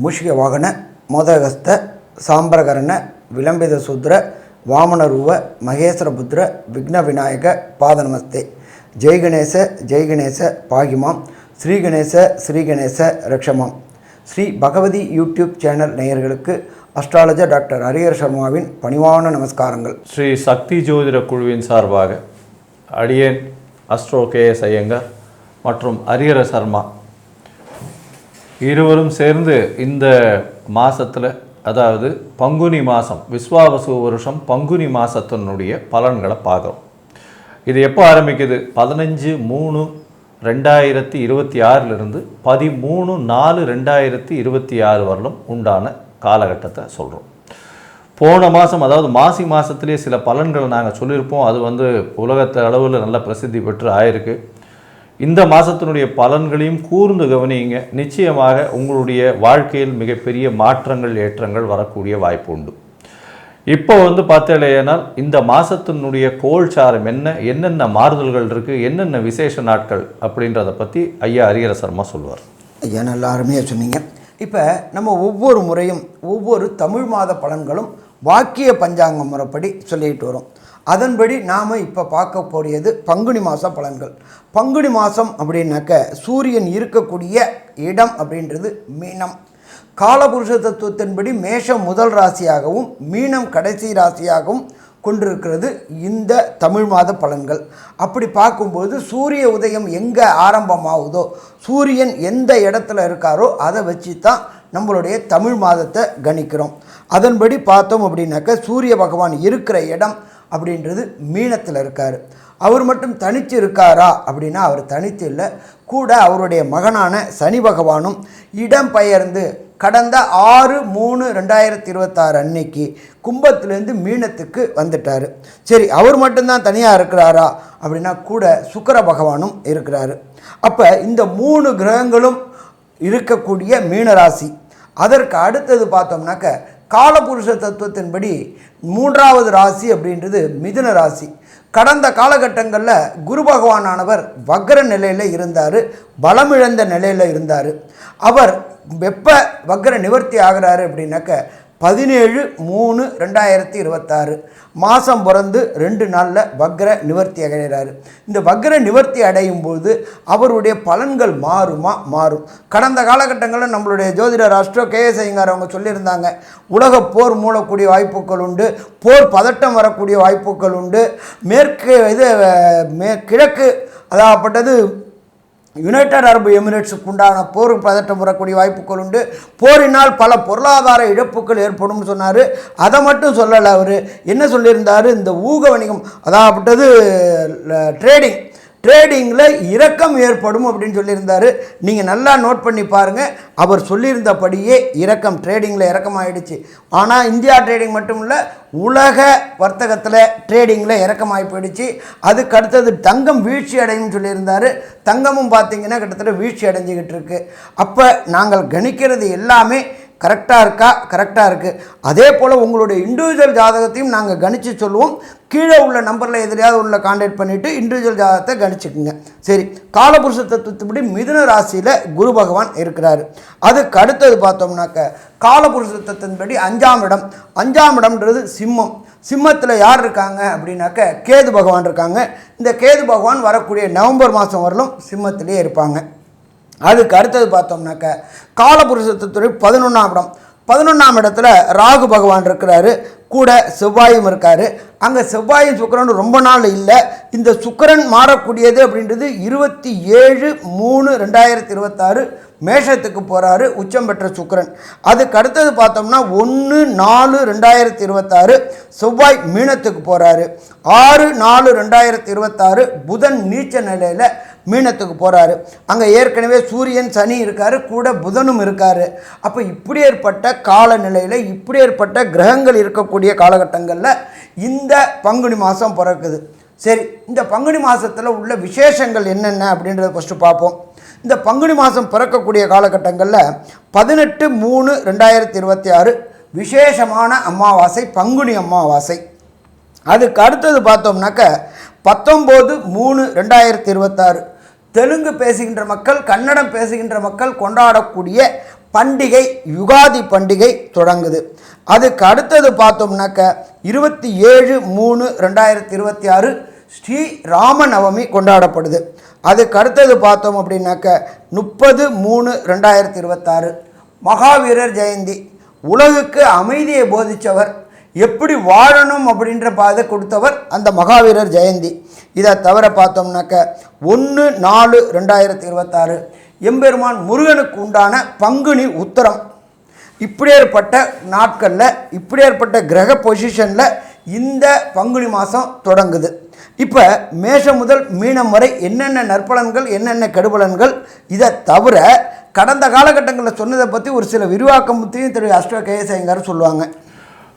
மூஷிக வாகன மோதகஸ்த சாம்பரகரண விளம்பித சூத்ர வாமனரூப மகேஸ்வரபுத்திர விக்ன Vinayaka பாதநமஸ்தே. ஜெய்கணேச பாகிமாம் ஸ்ரீகணேச ரக்ஷமாம். Sri Bhagavathi YouTube channel நேயர்களுக்கு அஸ்ட்ராலஜர் டாக்டர் ஹரிஹர சர்மாவின் பணிவான நமஸ்காரங்கள். ஸ்ரீ சக்தி ஜோதிட குழுவின் சார்பாக அடியேன் அஸ்ட்ரோ KS ஐயங்கார் மற்றும் ஹரிஹர சர்மா இருவரும் சேர்ந்து இந்த மாதத்தில், அதாவது பங்குனி மாதம், விஸ்வாவசு வருஷம் பங்குனி மாதத்தினுடைய பலன்களை பார்க்குறோம். இது எப்போ ஆரம்பிக்குது? 15/3/2026 13/4/2026 வரலும் உண்டான காலகட்டத்தை சொல்கிறோம். போன மாதம், அதாவது மாசி மாதத்துலேயே சில பலன்களை நாங்கள் சொல்லியிருப்போம். அது உலகத்து அளவில் நல்ல பிரசித்தி பெற்று ஆயிருக்கு. இந்த மாதத்தினுடைய பலன்களையும் கூர்ந்து கவனிங்க. நிச்சயமாக உங்களுடைய வாழ்க்கையில் மிகப்பெரிய மாற்றங்கள், ஏற்றங்கள் வரக்கூடிய வாய்ப்பு உண்டு. இப்போ பார்த்தேனால் இந்த மாதத்தினுடைய கோல்சாரம் என்னென்ன மாறுதல்கள் இருக்குது, என்னென்ன விசேஷ நாட்கள் அப்படின்றத பற்றி ஐயா ஹரிஹர சர்மா சொல்வார். ஐயா நல்லா அருமையாக சொன்னீங்க. இப்போ நம்ம ஒவ்வொரு முறையும் ஒவ்வொரு தமிழ் மாத பலன்களும் வாக்கிய பஞ்சாங்க முறைப்படி சொல்லிட்டு வரோம். அதன்படி நாம் இப்போ பார்க்கக்கூடியது பங்குனி மாத பலன்கள். பங்குனி மாதம் அப்படின்னாக்க சூரியன் இருக்கக்கூடிய இடம் அப்படின்றது மீனம். காலபுருஷ தத்துவத்தின்படி மேஷம் முதல் ராசியாகவும் மீனம் கடைசி ராசியாகவும் கொண்டிருக்கிறது இந்த தமிழ் மாத பலன்கள். அப்படி பார்க்கும்போது சூரிய உதயம் எங்கே ஆரம்பமாகுதோ, சூரியன் எந்த இடத்துல இருக்காரோ அதை வச்சு தான் நம்மளுடைய தமிழ் மாதத்தை கணிக்கிறோம். அதன்படி பார்த்தோம் அப்படின்னாக்க சூரிய பகவான் இருக்கிற இடம் அப்படின்றது மீனத்தில் இருக்கார். அவர் மட்டும் தனித்து இருக்காரா அப்படின்னா அவர் தனித்து இல்லை, கூட அவருடைய மகனான சனி பகவானும் இடம் பெயர்ந்து கடந்த 6/3/2026 அன்னைக்கு கும்பத்திலேருந்து மீனத்துக்கு வந்துட்டார். சரி, அவர் மட்டும்தான் தனியாக இருக்கிறாரா அப்படின்னா கூட சுக்கிர பகவானும் இருக்கிறாரு. அப்போ இந்த 3 கிரகங்களும் இருக்கக்கூடிய மீனராசி. அதற்கு அடுத்தது பார்த்தோம்னாக்க காலபுருஷ தத்துவத்தின்படி 3வது ராசி அப்படின்றது மிதுன ராசி. கடந்த காலகட்டங்களில் குரு பகவானானவர் வக்ர நிலையில் இருந்தார், பலமிழந்த நிலையில் இருந்தார். அவர் வெப்ப வக்ர நிவர்த்தி ஆகிறாரு அப்படின்னாக்க 17/3/2026 மாதம் பிறந்து 2 நாளில் வக்ர நிவர்த்தி அடைகிறாரு. இந்த வக்ர நிவர்த்தி அடையும் போது அவருடைய பலன்கள் மாறும். கடந்த காலகட்டங்களில் நம்மளுடைய ஜோதிடர் அஸ்ட்ரோ KS ஐயங்கார் அவங்க சொல்லியிருந்தாங்க, உலக போர் மூடக்கூடிய வாய்ப்புகள் உண்டு, போர் பதட்டம் வரக்கூடிய வாய்ப்புகள் உண்டு, கிழக்கு அதாகப்பட்டது யுனைடெட் அரபு எமிரேட்ஸுக்கு உண்டான போர் பதட்டம் வரக்கூடிய வாய்ப்புகள் உண்டு, போரினால் பல பொருளாதார இழப்புகள் ஏற்படும் சொன்னார். அதை மட்டும் சொல்லலை, அவர் என்ன சொல்லியிருந்தார், இந்த ஊக வணிகம் அதாகப்பட்டது ட்ரேடிங்கில் இறக்கம் ஏற்படும் அப்படின்னு சொல்லியிருந்தார். நீங்கள் நல்லா நோட் பண்ணி பாருங்கள், அவர் சொல்லியிருந்தபடியே ட்ரேடிங்கில் இறக்கம் ஆகிடுச்சு. ஆனால் இந்தியா ட்ரேடிங் மட்டும் இல்லை, உலக வர்த்தகத்தில் ட்ரேடிங்கில் இறக்கமாகி போயிடுச்சு. அதுக்கு அடுத்தது தங்கம் வீழ்ச்சி அடையும் சொல்லியிருந்தார். தங்கமும் பார்த்திங்கன்னா கிட்டத்தட்ட வீழ்ச்சி அடைஞ்சிக்கிட்டு இருக்குது. அப்போ நாங்கள் கணிக்கிறது எல்லாமே கரெக்டாக இருக்குது. அதே போல் உங்களுடைய இண்டிவிஜுவல் ஜாதகத்தையும் நாங்கள் கணித்து சொல்லுவோம். கீழே உள்ள நம்பரில் எதிரையாவது உள்ள கான்டாக்ட் பண்ணிவிட்டு இண்டிவிஜுவல் ஜாதகத்தை கணிச்சுக்குங்க. சரி, காலபுருஷ தத்துவத்துப்படி மிதுன ராசியில் குரு பகவான் இருக்கிறார். அதுக்கு அடுத்தது பார்த்தோம்னாக்க காலபுருஷ தத்துவத்தின்படி 5ஆம் இடம்ன்றது சிம்மம். சிம்மத்தில் யார் இருக்காங்க அப்படின்னாக்க கேது பகவான் இருக்காங்க. இந்த கேது பகவான் வரக்கூடிய நவம்பர் மாதம் வரலும் சிம்மத்திலே இருப்பாங்க. அதுக்கு அடுத்தது பார்த்தோம்னாக்க காலபுருஷ தத்துவ 11ஆம் இடத்துல ராகு பகவான் இருக்கிறாரு, கூட செவ்வாயும் இருக்கார். அங்கே செவ்வாயும் சுக்கிரனும் ரொம்ப நாள் இல்லை. இந்த சுக்கிரன் மாறக்கூடியது அப்படின்றது 27/3/2026 மேஷத்துக்கு போகிறாரு, உச்சம் பெற்ற சுக்கிரன். அதுக்கு அடுத்தது பார்த்தோம்னா 1/4/2026 செவ்வாய் மீனத்துக்கு போகிறாரு. 6/4/2026 புதன் நீச்ச நிலையில் மீனத்துக்கு போகிறாரு. அங்கே ஏற்கனவே சூரியன் சனி இருக்கார், கூட புதனும் இருக்கார். அப்போ இப்படி ஏற்பட்ட காலநிலையில், இப்படி ஏற்பட்ட கிரகங்கள் இருக்கக்கூடிய காலகட்டங்களில் இந்த பங்குனி மாதம் பிறக்குது. சரி, இந்த பங்குனி மாதத்தில் உள்ள விசேஷங்கள் என்னென்ன அப்படின்றத ஃபஸ்ட்டு பார்ப்போம். இந்த பங்குனி மாதம் பிறக்கக்கூடிய காலகட்டங்களில் 18/3/2026 விசேஷமான அமாவாசை, பங்குனி அமாவாசை. அதுக்கு அடுத்தது பார்த்தோம்னாக்க 19/3/2026 தெலுங்கு பேசுகின்ற மக்கள், கன்னடம் பேசுகின்ற மக்கள் கொண்டாடக்கூடிய பண்டிகை யுகாதி பண்டிகை தொடங்குது. அதுக்கு அடுத்தது பார்த்தோம்னாக்க 27/3/2026 ஸ்ரீ ராமநவமி கொண்டாடப்படுது. அதுக்கு அடுத்தது பார்த்தோம் அப்படின்னாக்க 30/3/2026 மகாவீரர் ஜெயந்தி. உலகுக்கு அமைதியை போதித்தவர், எப்படி வாழணும் அப்படின்ற பாதை கொடுத்தவர் அந்த மகாவீரர் ஜெயந்தி. இதை தவிர பார்த்தோம்னாக்க 1/4/2026 எம்பெருமான் முருகனுக்கு உண்டான பங்குனி உத்தரம். இப்படியேற்பட்ட நாட்களில், இப்படியேற்பட்ட கிரக பொசிஷனில் இந்த பங்குனி மாதம் தொடங்குது. இப்போ மேஷம் முதல் மீனம் வரை என்னென்ன நற்பலன்கள், என்னென்ன கெடுபலன்கள், இதை தவிர கடந்த காலகட்டங்களில் சொன்னதை பற்றி ஒரு சில விரிவாக்கத்தையும் திரு அஷ்ட கேஎஸ் ஐயங்கார் சொல்லுவாங்க.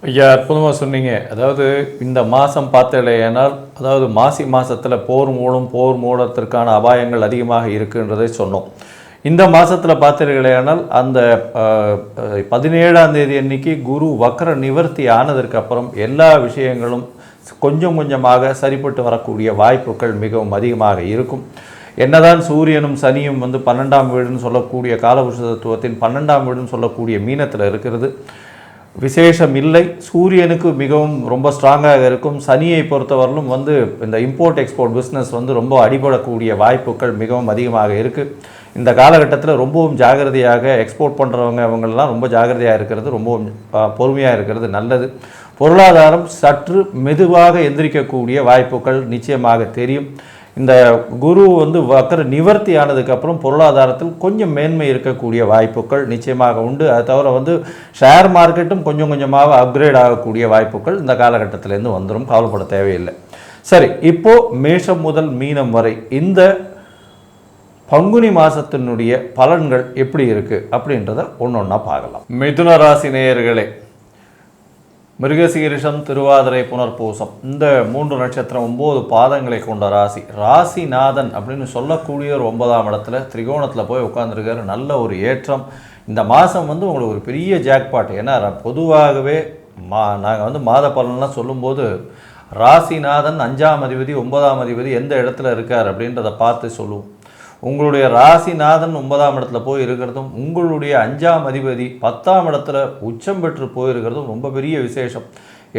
ஐயா, அற்புதமாக சொன்னீங்க. அதாவது இந்த மாதம் பார்த்தலையானால், அதாவது மாசி மாதத்தில் போர் மூலத்திற்கான அபாயங்கள் அதிகமாக இருக்குன்றதை சொன்னோம். இந்த மாதத்தில் பார்த்தீர்களேயானால் அந்த 17ஆம் தேதி அன்னைக்கு குரு வக்ர நிவர்த்தி ஆனதற்கு அப்புறம் எல்லா விஷயங்களும் கொஞ்சம் கொஞ்சமாக சரிப்பட்டு வரக்கூடிய வாய்ப்புகள் மிகவும் அதிகமாக இருக்கும். என்னதான் சூரியனும் சனியும் 12ஆம் வீடுன்னு சொல்லக்கூடிய காலபுருஷ தத்துவத்தின் 12ஆம் வீடுன்னு சொல்லக்கூடிய மீனத்தில் இருக்கிறது, விசேஷம் இல்லை. சூரியனுக்கு மிகவும் ரொம்ப ஸ்ட்ராங்காக இருக்கும். சனியை பொறுத்தவரையிலும் இந்த இம்போர்ட் எக்ஸ்போர்ட் பிஸ்னஸ் ரொம்ப அடிபடக்கூடிய வாய்ப்புகள் மிகவும் அதிகமாக இருக்குது. இந்த காலகட்டத்தில் ரொம்பவும் ஜாகிரதையாக எக்ஸ்போர்ட் பண்ணுறவங்க அவங்களெல்லாம் ரொம்ப ஜாகிரதையாக இருக்கிறது, ரொம்பவும் பொறுமையாக இருக்கிறது நல்லது. பொருளாதாரம் சற்று மெதுவாக எந்திரிக்கக்கூடிய வாய்ப்புகள் நிச்சயமாக தெரியும். இந்த குரு வக்கர நிவர்த்தி ஆனதுக்கப்புறம் பொருளாதாரத்தில் கொஞ்சம் மேன்மை இருக்கக்கூடிய வாய்ப்புகள் நிச்சயமாக உண்டு. அது தவிர ஷேர் மார்க்கெட்டும் கொஞ்சம் கொஞ்சமாக அப்கிரேட் ஆகக்கூடிய வாய்ப்புகள் இந்த காலகட்டத்திலேருந்து வந்துடும், கவலைப்பட தேவையில்லை. சரி, இப்போது மேஷம் முதல் மீனம் வரை இந்த பங்குனி மாதத்தினுடைய பலன்கள் எப்படி இருக்குது அப்படின்றத ஒன்றொன்னா பார்க்கலாம். மிதுன ராசி நேயர்களே, மிருகசீரிஷம், திருவாதிரை, புனர்பூசம் இந்த 3 நட்சத்திரம் 9 பாதங்களை கொண்ட ராசி. ராசிநாதன் அப்படின்னு சொல்லக்கூடிய ஒரு 9ஆம் இடத்துல திரிகோணத்தில் போய் உட்காந்துருக்காரு. நல்ல ஒரு ஏற்றம். இந்த மாதம் உங்களுக்கு ஒரு பெரிய ஜாக்பாட். ஏன்னா பொதுவாகவே நாங்கள் மாத பலன்லாம் சொல்லும்போது ராசிநாதன் 5ஆம் அதிபதி 9ஆம் அதிபதி எந்த இடத்துல இருக்கார் அப்படின்றத பார்த்து சொல்லுவோம். உங்களுடைய ராசிநாதன் 9ஆம் இடத்துல போய் இருக்கிறதும், உங்களுடைய 5ஆம் அதிபதி 10ஆம் இடத்துல உச்சம் பெற்று போயிருக்கிறதும் ரொம்ப பெரிய விசேஷம்.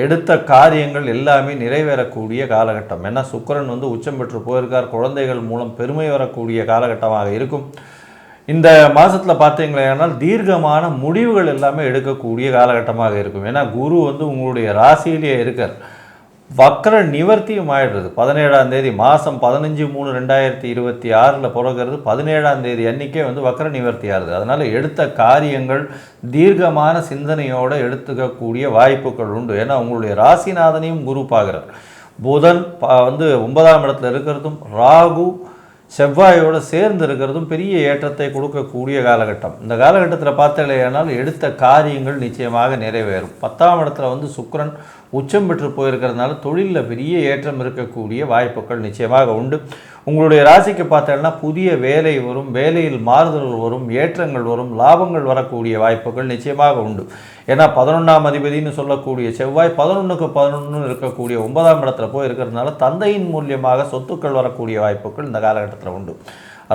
எடுத்த காரியங்கள் எல்லாமே நிறைவேறக்கூடிய காலகட்டம். ஏன்னா சுக்கிரன் உச்சம் பெற்று போயிருக்கார். குழந்தைகள் மூலம் பெருமை வரக்கூடிய காலகட்டமாக இருக்கும். இந்த மாதத்தில் பார்த்தீங்களேனால் தீர்க்கமான முடிவுகள் எல்லாமே எடுக்கக்கூடிய காலகட்டமாக இருக்கும். ஏன்னா குரு உங்களுடைய ராசியிலேயே இருக்கார். வக்ர நிவர்த்தியும் ஆயிடுறது 17ஆம் தேதி மாதம் 15/3/2026 பிறகுறது 17ஆம் தேதி அன்றைக்கே வக்ர நிவர்த்தி ஆகுது. அதனால் எடுத்த காரியங்கள் தீர்க்கமான சிந்தனையோடு எடுத்துக்கக்கூடிய வாய்ப்புகள் உண்டு. ஏன்னா உங்களுடைய ராசிநாதனையும் குரு பார்க்குறார். புதன் 9ஆம் இடத்துல இருக்கிறதும், ராகு செவ்வாயோடு சேர்ந்து இருக்கிறதும் பெரிய ஏற்றத்தை கொடுக்கக்கூடிய காலகட்டம். இந்த காலகட்டத்தில் பார்த்தலையானால் எடுத்த காரியங்கள் நிச்சயமாக நிறைவேறும். 10ஆம் இடத்துல சுக்கிரன் உச்சம் பெற்று போயிருக்கிறதுனால தொழிலில் பெரிய ஏற்றம் இருக்கக்கூடிய வாய்ப்புகள் நிச்சயமாக உண்டு. உங்களுடைய ராசிக்கு பார்த்தோன்னா புதிய வேலை வரும், வேலையில் மாறுதல்கள் வரும், ஏற்றங்கள் வரும், லாபங்கள் வரக்கூடிய வாய்ப்புகள் நிச்சயமாக உண்டு. ஏன்னா 11ஆம் அதிபதினு சொல்லக்கூடிய செவ்வாய் 11க்கு 11 இருக்கக்கூடிய 9ஆம் இடத்துல போய் இருக்கிறதுனால தந்தையின் மூலியமாக சொத்துக்கள் வரக்கூடிய வாய்ப்புகள் இந்த காலகட்டத்தில் உண்டு.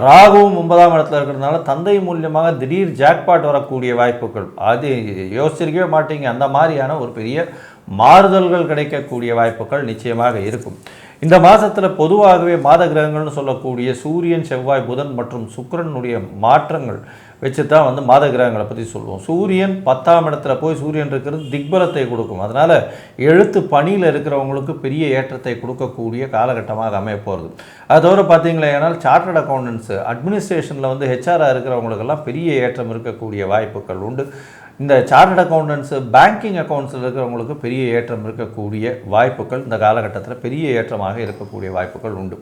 ராகுவும் 9ஆம் இடத்துல இருக்கிறதுனால தந்தை மூலியமாக திடீர் ஜாக்பாட் வரக்கூடிய வாய்ப்புகள், அது யோசிச்சிருக்கவே மாட்டீங்க. அந்த மாதிரியான ஒரு பெரிய மாறுதல்கள் கிடைக்கக்கூடிய வாய்ப்புகள் நிச்சயமாக இருக்கும். இந்த மாதத்தில் பொதுவாகவே மாத கிரகங்கள்னு சொல்லக்கூடிய சூரியன், செவ்வாய், புதன் மற்றும் சுக்கிரனுடைய மாற்றங்கள் வச்சு தான் மாத கிரகங்களை பற்றி சொல்லுவோம். சூரியன் 10ஆம் இடத்துல போய் சூரியன் இருக்கிறது திக்பலத்தை கொடுக்கும். அதனால் எழுத்து பணியில் இருக்கிறவங்களுக்கு பெரிய ஏற்றத்தை கொடுக்கக்கூடிய காலகட்டமாக அமைய போகிறது. அதோடு பார்த்தீங்களா, ஏன்னால் சார்ட்டர்ட் அக்கௌண்டன்ஸு, அட்மினிஸ்ட்ரேஷனில் ஹெச்ஆராக இருக்கிறவங்களுக்கெல்லாம் பெரிய ஏற்றம் இருக்கக்கூடிய வாய்ப்புகள் உண்டு. இந்த சார்ட்டர்ட் அக்கௌண்டன்ஸு, பேங்கிங் அக்கௌண்ட்ஸில் இருக்கிறவங்களுக்கு பெரிய ஏற்றம் இருக்கக்கூடிய வாய்ப்புகள் இந்த காலகட்டத்தில் பெரிய ஏற்றமாக இருக்கக்கூடிய வாய்ப்புகள் உண்டு.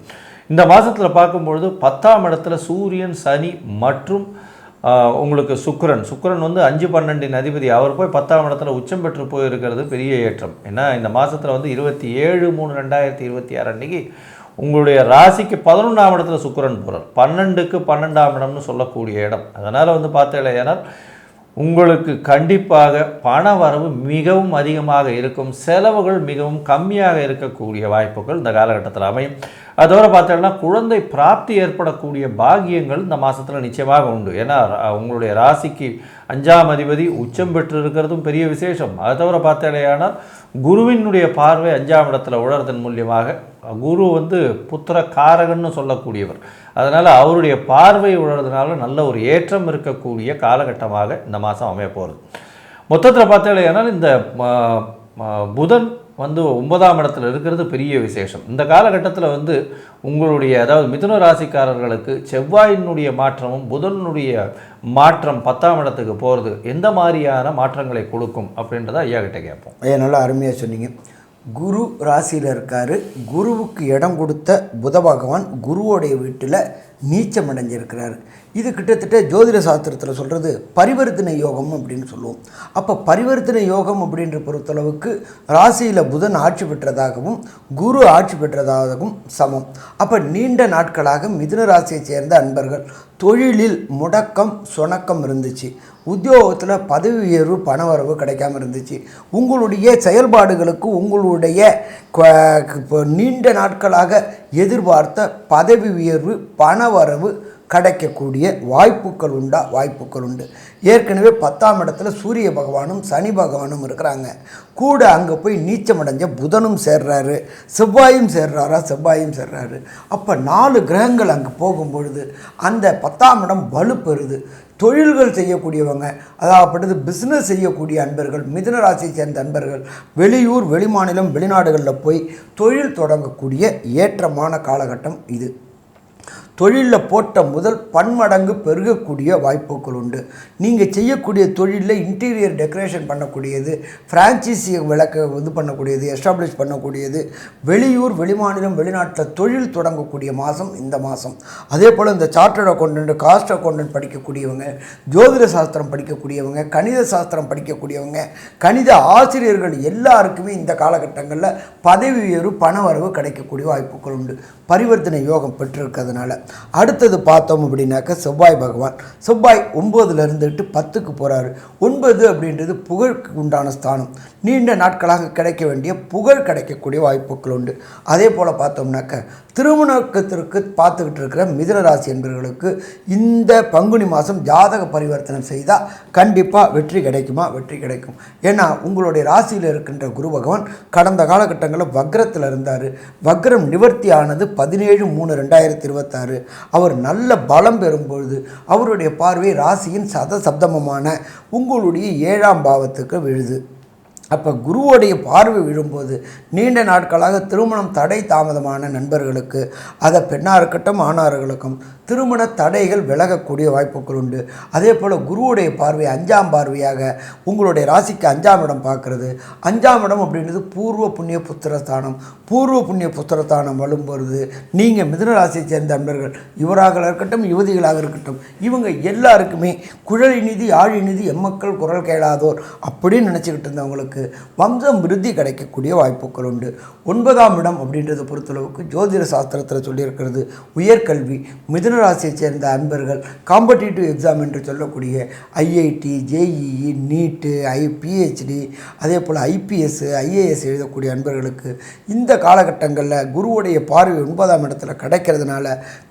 இந்த மாதத்தில் பார்க்கும்பொழுது 10ஆம் இடத்துல சூரியன், சனி மற்றும் உங்களுக்கு சுக்கிரன் 5-12 அதிபதி, அவர் போய் 10ஆம் இடத்துல உச்சம் பெற்று போயிருக்கிறது பெரிய ஏற்றம். ஏன்னா இந்த மாதத்தில் 27/3/2026 அன்றைக்கி உங்களுடைய ராசிக்கு 11ஆம் இடத்துல சுக்கிரன் போகிறார். 12க்கு 12ஆம் இடம்னு சொல்லக்கூடிய இடம். அதனால் பார்த்தீங்கன்னா உங்களுக்கு கண்டிப்பாக பண வரவு மிகவும் அதிகமாக இருக்கும், செலவுகள் மிகவும் கம்மியாக இருக்கக்கூடிய வாய்ப்புகள் இந்த காலகட்டத்தில் அமையும். அதோடு பார்த்தோம்னா குழந்தை பிராப்தி ஏற்படக்கூடிய பாக்கியங்கள் இந்த மாதத்தில் நிச்சயமாக உண்டு. ஏன்னா உங்களுடைய ராசிக்கு 5ஆம் அதிபதி உச்சம் பெற்று இருக்கிறதும் பெரிய விசேஷம். அதை தவிர பார்த்தாலேயானால் குருவினுடைய பார்வை 5ஆம் இடத்துல உழறதன் மூலியமாக, குரு வந்து புத்திர காரகன்னு சொல்லக்கூடியவர், அதனால் அவருடைய பார்வை உழறதுனால நல்ல ஒரு ஏற்றம் இருக்கக்கூடிய காலகட்டமாக இந்த மாதம் அமைய போகிறது. மொத்தத்தில் பார்த்தாலேயானால் இந்த புதன் வந்து 9ஆம் இடத்துல இருக்கிறது பெரிய விசேஷம். இந்த காலகட்டத்தில் வந்து உங்களுடைய, அதாவது மிதுன ராசிக்காரர்களுக்கு செவ்வாயினுடைய மாற்றமும் புதனுடைய மாற்றம் 10ஆம் இடத்துக்கு போகிறது எந்த மாதிரியான மாற்றங்களை கொடுக்கும் அப்படின்றத ஐயா கிட்ட கேட்போம். ஐயா நல்லா அருமையாக சொன்னீங்க. குரு ராசியில் இருக்கார். குருவுக்கு இடம் கொடுத்த புத பகவான் குருவோடைய வீட்டில் நீச்சம் அடைஞ்சிருக்கிறார். இது கிட்டத்தட்ட ஜோதிட சாஸ்திரத்தில் சொல்கிறது பரிவர்த்தனை யோகம் அப்படின்னு சொல்லுவோம். அப்போ பரிவர்த்தனை யோகம் அப்படின்ற பொறுத்தளவுக்கு ராசியில் புதன் ஆட்சி பெற்றதாகவும் குரு ஆட்சி பெற்றதாகவும் சமம். அப்போ நீண்ட நாட்களாக மிதுன ராசியை சேர்ந்த அன்பர்கள் தொழிலில் முடக்கம் சுணக்கம் இருந்துச்சு, உத்தியோகத்தில் பதவி உயர்வு பணவரவு கிடைக்காம இருந்துச்சு, உங்களுடைய செயல்பாடுகளுக்கு உங்களுடைய நீண்ட நாட்களாக எதிர்பார்த்த பதவி உயர்வு பணவரவு கிடைக்கக்கூடிய வாய்ப்புகள் உண்டா? வாய்ப்புகள் உண்டு. ஏற்கனவே 10ஆம் இடத்துல சூரிய பகவானும் சனி பகவானும் இருக்கிறாங்க. கூட அங்கே போய் நீச்சம் அடைஞ்ச புதனும் சேர்றாரு, செவ்வாயும் சேர்றாரா? செவ்வாயும் சேர்றாரு. அப்போ 4 கிரகங்கள் அங்கே போகும்பொழுது அந்த 10ஆம் இடம் வலுப்பெறுது. தொழில்கள் செய்யக்கூடியவங்க, அதாவது பிஸ்னஸ் செய்யக்கூடிய அன்பர்கள், மிதுன ராசியை சேர்ந்த அன்பர்கள் வெளியூர் வெளிமாநிலம் வெளிநாடுகளில் போய் தொழில் தொடங்கக்கூடிய ஏற்றமான காலகட்டம் இது. தொழிலில் போட்ட முதல் பன்மடங்கு பெருகக்கூடிய வாய்ப்புகள் உண்டு. நீங்கள் செய்யக்கூடிய தொழிலில் இன்டீரியர் டெக்கரேஷன் பண்ணக்கூடியது, ஃப்ரான்ச்சைசி விளக்க இது பண்ணக்கூடியது, எஸ்டாப்ளிஷ் பண்ணக்கூடியது, வெளியூர் வெளிமாநிலம் வெளிநாட்டில் தொழில் தொடங்கக்கூடிய மாதம் இந்த மாதம். அதே போல் இந்த சார்ட்டர்ட் அக்கௌண்டன்ட், காஸ்ட் அக்கௌண்டன்ட் படிக்கக்கூடியவங்க, ஜோதிட சாஸ்திரம் படிக்கக்கூடியவங்க, கணித சாஸ்திரம் படிக்கக்கூடியவங்க, கணித ஆசிரியர்கள் எல்லாருக்குமே இந்த காலகட்டங்களில் பதவி உயர்வு பணவரவு கிடைக்கக்கூடிய வாய்ப்புகள் உண்டு, பரிவர்த்தனை யோகம் பெற்றிருக்கிறதுனால. அடுத்தது பார்த்தோம் அப்படின்னாக்க செவ்வாய் பகவான். செவ்வாய் 9ல் இருந்துட்டு 10க்கு போகிறாரு. 9 அப்படின்றது புகழுக்கு உண்டான ஸ்தானம். நீண்ட நாட்களாக கிடைக்க வேண்டிய புகழ் கிடைக்கக்கூடிய வாய்ப்புகள் உண்டு. அதே போல் பார்த்தோம்னாக்க திருமணத்திற்கு பார்த்துக்கிட்டு இருக்கிற மிதுன ராசி என்பவர்களுக்கு இந்த பங்குனி மாதம் ஜாதக பரிவர்த்தனை செய்தால் கண்டிப்பாக வெற்றி கிடைக்குமா? வெற்றி கிடைக்கும். ஏன்னா உங்களுடைய ராசியில் இருக்கின்ற குரு பகவான் கடந்த காலகட்டங்களில் வக்ரத்தில் இருந்தார். வக்ரம் நிவர்த்தி ஆனது 17/3/2026. அவர் நல்ல பலம் பெறும்பொழுது அவருடைய பார்வை ராசியின் சதசப்தமமான உங்களுடைய 7ஆம் பாவத்துக்கு விழுது. அப்போ குருவோடைய பார்வை விழும்போது நீண்ட நாட்களாக திருமணம் தடை தாமதமான நண்பர்களுக்கு, அதை பெண்ணாக இருக்கட்டும் ஆணார்களுக்கும் திருமண தடைகள் விலகக்கூடிய வாய்ப்புகள் உண்டு. அதே போல் குருவுடைய பார்வை 5ஆம் பார்வையாக உங்களுடைய ராசிக்கு 5ஆம் இடம் பார்க்குறது. 5ஆம் இடம் அப்படின்றது பூர்வ புண்ணிய புத்திரஸ்தானம். பூர்வ புண்ணிய புத்திரஸ்தானம் வலும்பொழுது நீங்கள் மிதுன ராசியை சேர்ந்த நண்பர்கள், இவராக இருக்கட்டும் யுவதிகளாக இருக்கட்டும், இவங்க எல்லாருக்குமே குழலி நிதி ஆழி நிதி எம்மக்கள் குரல் கேளாதோர் அப்படின்னு நினச்சிக்கிட்டு இருந்தவங்களுக்கு வம்சம் விருத்தி கிடைக்கக்கூடிய வாய்ப்புகள் உண்டு. 9ஆம் இடம் அப்படின்றத பொறுத்தளவுக்கு ஜோதிட சாஸ்திரத்தில் சொல்லியிருக்கிறது உயர்கல்வி. மிதுன ராசியை சேர்ந்த அன்பர்கள் காம்படிட்டிவ் எக்ஸாம் என்று சொல்லக்கூடிய ஐஐடி, ஜேஇஇ, நீட்டு, பிஹெச்டி, அதே போல் ஐபிஎஸ், ஐஏஎஸ் எழுதக்கூடிய அன்பர்களுக்கு இந்த காலகட்டங்களில் குருவுடைய பார்வை 9ஆம் இடத்துல கிடைக்கிறதுனால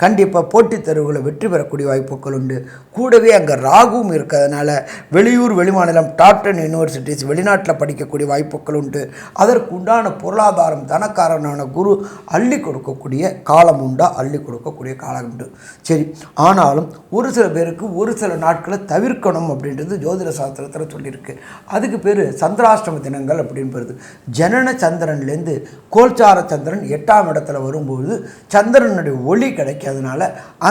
கண்டிப்பாக போட்டித் தேர்வுகளை வெற்றி பெறக்கூடிய வாய்ப்புகள் உண்டு. கூடவே அங்கே ராகுவும் இருக்கிறதுனால வெளியூர் வெளிமாநிலம் டாப் 10 யூனிவர்சிட்டிஸ் வெளிநாட்டில் படிக்கக்கூடிய வாய்ப்புகள் உண்டு. அதற்கு உண்டான பொருளாதாரம் தனக்காரனான குரு அள்ளி கொடுக்கக்கூடிய காலம் உண்டா? அள்ளி கொடுக்கக்கூடிய காலம் உண்டு. சரி, ஆனாலும் ஒரு சில பேருக்கு ஒரு சில நாட்களை தவிர்க்கணும் அப்படின்றது ஜோதிட சாஸ்திரத்தில் சொல்லியிருக்கு. அதுக்கு பேர் சந்திராஷ்டம தினங்கள் அப்படின்றது. ஜனன சந்திரன்லேருந்து கோல்சார சந்திரன் 8ஆம் இடத்துல வரும்போது சந்திரனுடைய ஒளி கிடைக்காதனால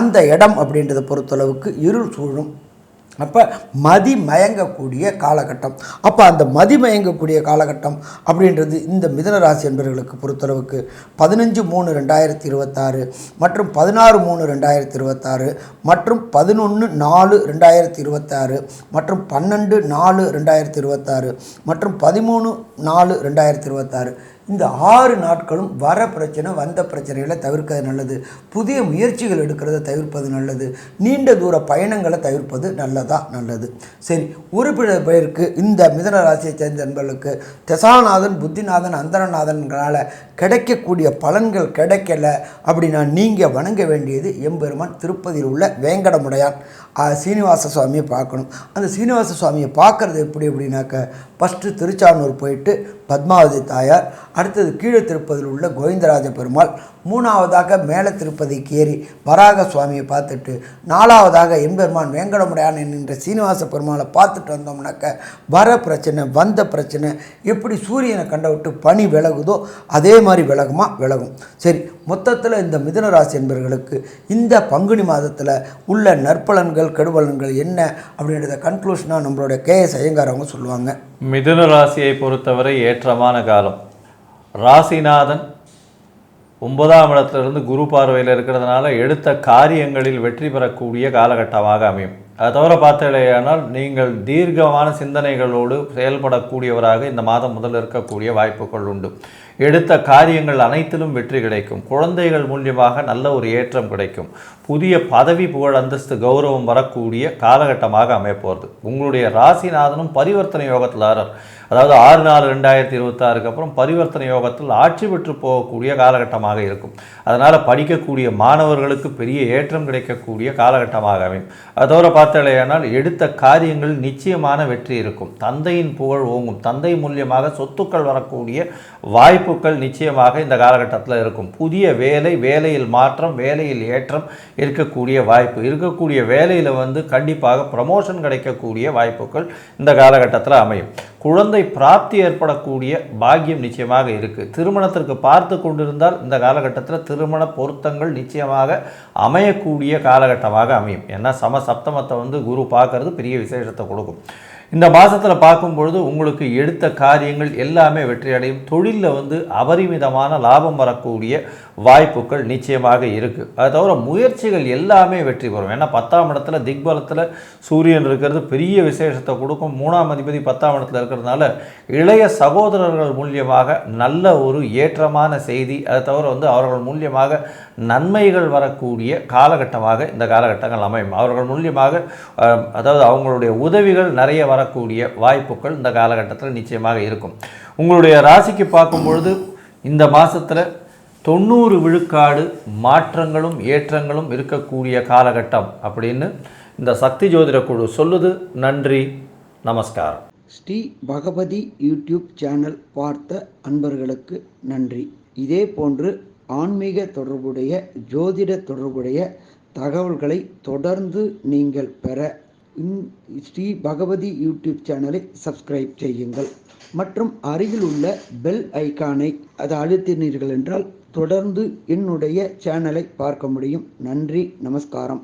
அந்த இடம் அப்படின்றத பொறுத்தளவுக்கு இருள் சூழும். அப்போ மதி மயங்கக்கூடிய காலகட்டம். அப்போ அந்த மதி மயங்கக்கூடிய காலகட்டம் அப்படின்றது இந்த மிதுன ராசி என்பவர்களுக்கு பொறுத்தளவுக்கு 15/3/2026 மற்றும் 16/3/2026 மற்றும் 11/4/2026 மற்றும் 12/4/2026 மற்றும் 13/4/2026 இந்த 6 நாட்களும் வர பிரச்சனை வந்த பிரச்சனைகளை தவிர்க்கிறது நல்லது. புதிய முயற்சிகள் எடுக்கிறத தவிர்ப்பது நல்லது. நீண்ட தூர பயணங்களை தவிர்ப்பது நல்லது. சரி, ஒரு பேருக்கு இந்த மிதுன ராசியை சேர்ந்த நண்பர்களுக்கு தசாநாதன், புத்திநாதன், அந்தரநாதன்களால் கிடைக்கக்கூடிய பலன்கள் கிடைக்கல அப்படின்னா நீங்கள் வணங்க வேண்டியது எம்பெருமான் திருப்பதியில் உள்ள வேங்கடமுடையான் சீனிவாச சுவாமியை பார்க்கணும். அந்த சீனிவாச சுவாமியை பார்க்குறது எப்படி அப்படின்னாக்க, ஃபஸ்ட்டு திருச்சானூர் போயிட்டு பத்மாவதி தாயார், அடுத்தது கீழே திருப்பதியில் உள்ள கோவிந்தராஜ பெருமாள், 3ஆவதாக மேலே திருப்பதிக்கு ஏறி வராக சுவாமியை பார்த்துட்டு, 4ஆவதாக எம்பெருமான் வேங்கடமுடையான் என்கின்ற சீனிவாச பெருமாளை பார்த்துட்டு வந்தோம்னாக்க வர பிரச்சனை வந்த பிரச்சனை எப்படி சூரியனை கண்ட விட்டு பனி விலகுதோ அதே மாதிரி விலகும். சரி, மொத்தத்தில் இந்த மிதுன ராசி என்பவர்களுக்கு இந்த பங்குனி மாதத்தில் உள்ள நற்பலன்கள் கெடுபலன்கள் என்ன அப்படின்றத கன்க்ளூஷனாக நம்மளோட KS ஐயங்கார் அவங்க சொல்லுவாங்க. மிதுன ராசியை பொறுத்தவரை ஏற்றமான காலம். ராசிநாதன் 9ஆம் இடத்திலிருந்து குரு பார்வையில் இருக்கிறதுனால எடுத்த காரியங்களில் வெற்றி பெறக்கூடிய காலகட்டமாக அமையும். அதை தவிர பார்த்தீர்களானால் நீங்கள் தீர்க்கமான சிந்தனைகளோடு செயல்படக்கூடியவராக இந்த மாதம் முதல் இருக்கக்கூடிய வாய்ப்புகள் உண்டு. எடுத்த காரியங்கள் அனைத்திலும் வெற்றி கிடைக்கும். குழந்தைகள் மூலியமாக நல்ல ஒரு ஏற்றம் கிடைக்கும். புதிய பதவி, புகழ், அந்தஸ்து, கௌரவம் வரக்கூடிய காலகட்டமாக அமையப்போகிறது. உங்களுடைய ராசிநாதனும் பரிவர்த்தனை யோகத்தில் அதாவது 6/4/2026 அப்புறம் பரிவர்த்தனை யோகத்தில் ஆட்சி பெற்று போகக்கூடிய காலகட்டமாக இருக்கும். அதனால் படிக்கக்கூடிய மாணவர்களுக்கு பெரிய ஏற்றம் கிடைக்கக்கூடிய காலகட்டமாக அமையும். அதை தவிர பார்த்தாலேயானால் எடுத்த காரியங்கள் நிச்சயமான வெற்றி இருக்கும். தந்தையின் புகழ் ஓங்கும். தந்தை மூலியமாக சொத்துக்கள் வரக்கூடிய வாய்ப்புகள் நிச்சயமாக இந்த காலகட்டத்தில் இருக்கும். புதிய வேலையில் மாற்றம், வேலையில் ஏற்றம் இருக்கக்கூடிய வாய்ப்பு, இருக்கக்கூடிய வேலையில் கண்டிப்பாக ப்ரமோஷன் கிடைக்கக்கூடிய வாய்ப்புகள் இந்த காலகட்டத்தில் அமையும். குழந்தை பிராப்தி ஏற்படக்கூடிய பாக்கியம் நிச்சயமாக இருக்குது. திருமணத்திற்கு பார்த்து கொண்டிருந்தால் இந்த காலகட்டத்தில் திருமண பொருத்தங்கள் நிச்சயமாக அமையக்கூடிய காலகட்டமாக அமையும். ஏன்னா சப்தமத்தை குரு பார்க்கறது பெரிய விசேஷத்தை கொடுக்கும். இந்த மாதத்தில் பார்க்கும்பொழுது உங்களுக்கு எடுத்த காரியங்கள் எல்லாமே வெற்றி அடையும். தொழிலில் அபரிமிதமான லாபம் வரக்கூடிய வாய்ப்புகள் நிச்சயமாக இருக்குது. அது தவிர முயற்சிகள் எல்லாமே வெற்றி பெறும். ஏன்னா 10ஆம் இடத்துல திக்பலத்தில் சூரியன் இருக்கிறது பெரிய விசேஷத்தை கொடுக்கும். 3ஆம் அதிபதி 10ஆம் இடத்துல இருக்கிறதுனால இளைய சகோதரர்கள் மூலியமாக நல்ல ஒரு ஏற்றமான செய்தி, அதை தவிர அவர்கள் மூலியமாக நன்மைகள் வரக்கூடிய காலகட்டமாக இந்த காலகட்டங்கள் அமையும். அவர்கள் மூலியமாக அதாவது அவங்களுடைய உதவிகள் நிறைய வரக்கூடிய வாய்ப்புகள் இந்த காலகட்டத்தில் நிச்சயமாக இருக்கும். உங்களுடைய ராசிக்கு பார்க்கும்பொழுது இந்த மாதத்தில் 90 விழுக்காடு மாற்றங்களும் ஏற்றங்களும் இருக்கக்கூடிய காலகட்டம் அப்படின்னு இந்த சக்தி ஜோதிட குழு சொல்லுது. நன்றி, நமஸ்காரம். ஸ்ரீ பகவதி யூடியூப் சேனல் பார்த்த அன்பர்களுக்கு நன்றி. இதே போன்று ஆன்மீக தொடர்புடைய ஜோதிட தொடர்புடைய தகவல்களை தொடர்ந்து நீங்கள் பெற ஸ்ரீ பகவதி யூடியூப் சேனலை சப்ஸ்கிரைப் செய்யுங்கள் மற்றும் அருகில் உள்ள பெல் ஐக்கானை அதை அழுத்தினீர்கள் என்றால் தொடர்ந்து என்னுடைய சேனலை பார்க்க முடியும். நன்றி, நமஸ்காரம்.